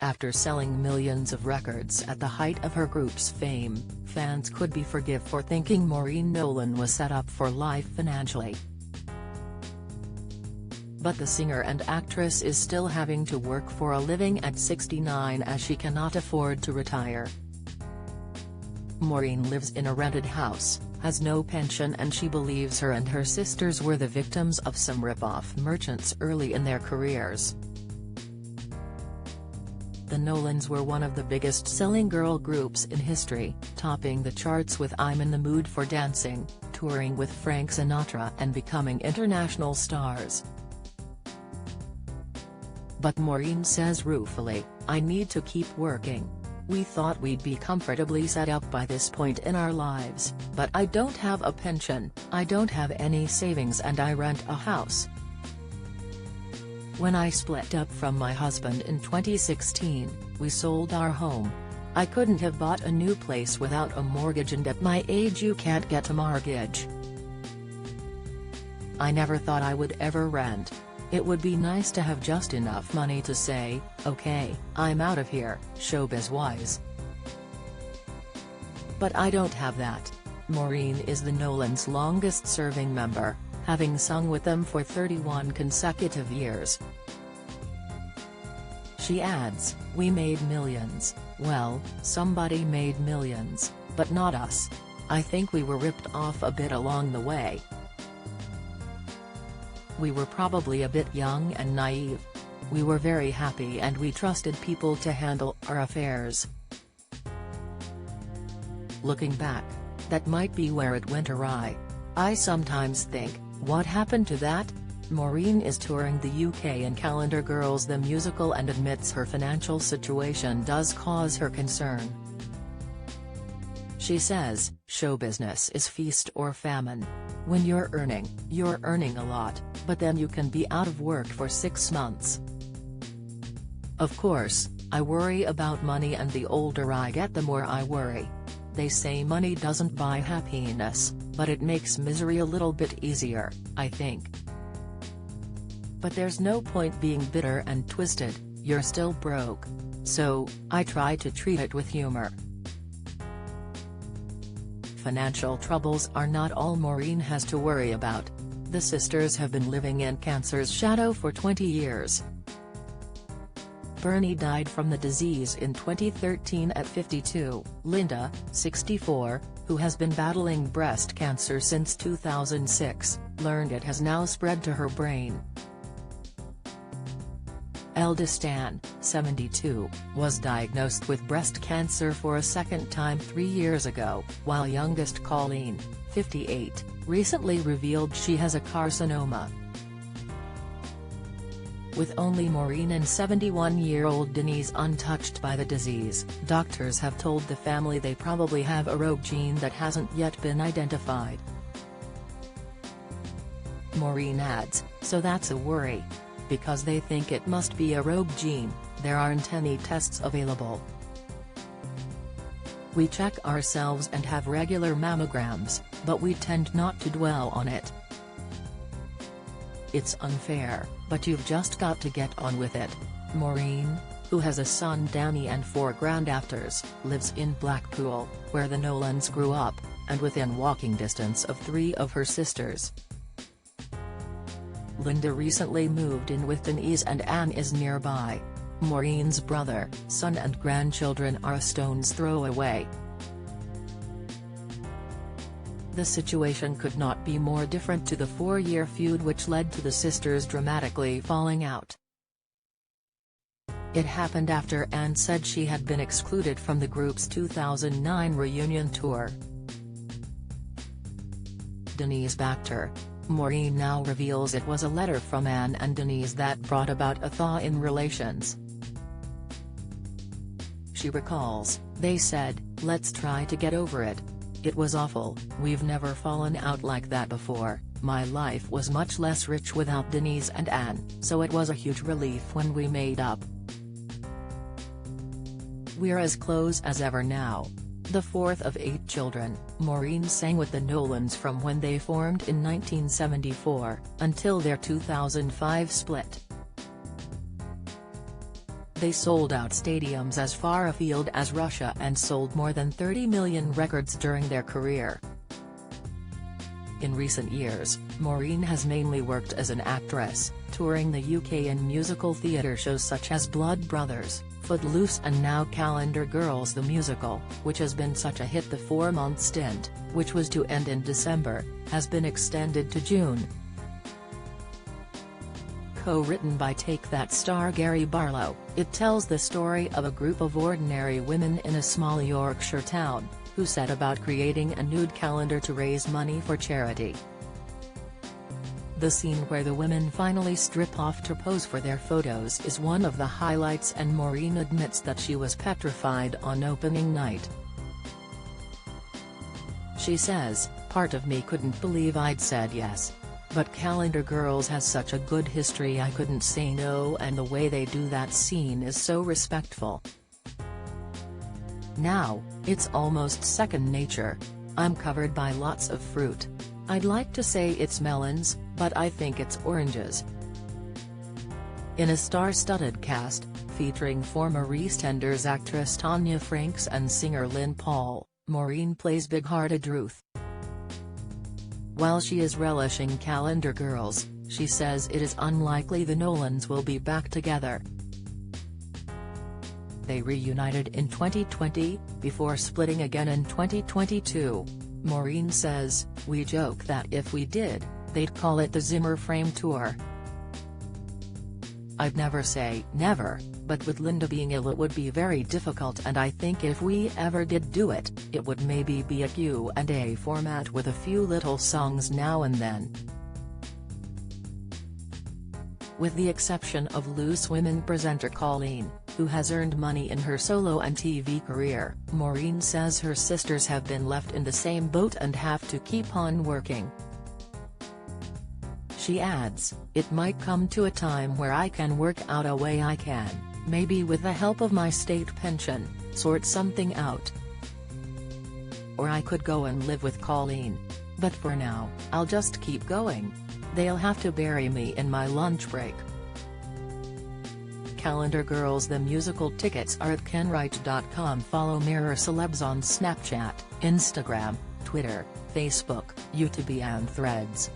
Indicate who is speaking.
Speaker 1: After selling millions of records at the height of her group's fame, fans could be forgiven for thinking Maureen Nolan was set up for life financially. But the singer and actress is still having to work for a living at 69 as she cannot afford to retire. Maureen lives in a rented house, has no pension, and she believes her and her sisters were the victims of some rip-off merchants early in their careers. The Nolans were one of the biggest-selling girl groups in history, topping the charts with I'm in the Mood for Dancing, touring with Frank Sinatra and becoming international stars. But Maureen says ruefully, "I need to keep working. We thought we'd be comfortably set up by this point in our lives, but I don't have a pension, I don't have any savings, and I rent a house. When I split up from my husband in 2016, we sold our home. I couldn't have bought a new place without a mortgage, and at my age you can't get a mortgage. I never thought I would ever rent. It would be nice to have just enough money to say, okay, I'm out of here, showbiz-wise. But I don't have that." Maureen is the Nolans' longest-serving member, having sung with them for 31 consecutive years. She adds, "We made millions. Well, somebody made millions, but not us. I think we were ripped off a bit along the way. We were probably a bit young and naive. We were very happy and we trusted people to handle our affairs. Looking back, that might be where it went awry. I sometimes think, what happened to that?" Maureen is touring the UK in Calendar Girls the musical and admits her financial situation does cause her concern. She says, "Show business is feast or famine. When you're earning a lot, but then you can be out of work for 6 months. Of course, I worry about money, and the older I get the more I worry. They say money doesn't buy happiness, but it makes misery a little bit easier, I think. But there's no point being bitter and twisted, you're still broke. So, I try to treat it with humor." Financial troubles are not all Maureen has to worry about. The sisters have been living in cancer's shadow for 20 years. Bernie died from the disease in 2013 at 52. Linda, 64, who has been battling breast cancer since 2006, learned it has now spread to her brain. Eldest Anne, 72, was diagnosed with breast cancer for a second time 3 years ago, while youngest Colleen, 58, recently revealed she has a carcinoma. With only Maureen and 71-year-old Denise untouched by the disease, doctors have told the family they probably have a rogue gene that hasn't yet been identified. Maureen adds, "So that's a worry. Because they think it must be a rogue gene, there aren't any tests available. We check ourselves and have regular mammograms, but we tend not to dwell on it. It's unfair, but you've just got to get on with it." Maureen, who has a son Danny and 4 granddaughters, lives in Blackpool, where the Nolans grew up, and within walking distance of 3 of her sisters. Linda recently moved in with Denise, and Anne is nearby. Maureen's brother, son and grandchildren are a stone's throw away. The situation could not be more different to the 4-year feud which led to the sisters dramatically falling out. It happened after Anne said she had been excluded from the group's 2009 reunion tour. Denise backed her. Maureen now reveals it was a letter from Anne and Denise that brought about a thaw in relations. She recalls, "They said, let's try to get over it. It was awful, we've never fallen out like that before. My life was much less rich without Denise and Anne, so it was a huge relief when we made up. We're as close as ever now." The fourth of 8 children, Maureen sang with the Nolans from when they formed in 1974, until their 2005 split. They sold out stadiums as far afield as Russia and sold more than 30 million records during their career. In recent years, Maureen has mainly worked as an actress, touring the UK in musical theatre shows such as Blood Brothers, Footloose and now Calendar Girls the musical, which has been such a hit. The 4-month stint, which was to end in December, has been extended to June. Co-written by Take That star Gary Barlow, it tells the story of a group of ordinary women in a small Yorkshire town, who set about creating a nude calendar to raise money for charity. The scene where the women finally strip off to pose for their photos is one of the highlights, and Maureen admits that she was petrified on opening night. She says, "Part of me couldn't believe I'd said yes. But Calendar Girls has such a good history, I couldn't say no, and the way they do that scene is so respectful. Now, it's almost second nature. I'm covered by lots of fruit. I'd like to say it's melons, but I think it's oranges." In a star-studded cast, featuring former EastEnders actress Tanya Franks and singer Lynn Paul, Maureen plays big-hearted Ruth. While she is relishing Calendar Girls, she says it is unlikely the Nolans will be back together. They reunited in 2020, before splitting again in 2022. Maureen says, "We joke that if we did, they'd call it the Zimmer Frame Tour. I'd never say never, but with Linda being ill it would be very difficult, and I think if we ever did do it, it would maybe be a Q&A format with a few little songs now and then." With the exception of Loose Women presenter Colleen, who has earned money in her solo and TV career, Maureen says her sisters have been left in the same boat and have to keep on working. She adds, "It might come to a time where I can work out a way I can, maybe with the help of my state pension, sort something out. Or I could go and live with Colleen. But for now, I'll just keep going. They'll have to bury me in my lunch break." Calendar Girls the musical tickets are at kenwright.com. Follow Mirror Celebs on Snapchat, Instagram, Twitter, Facebook, YouTube and Threads.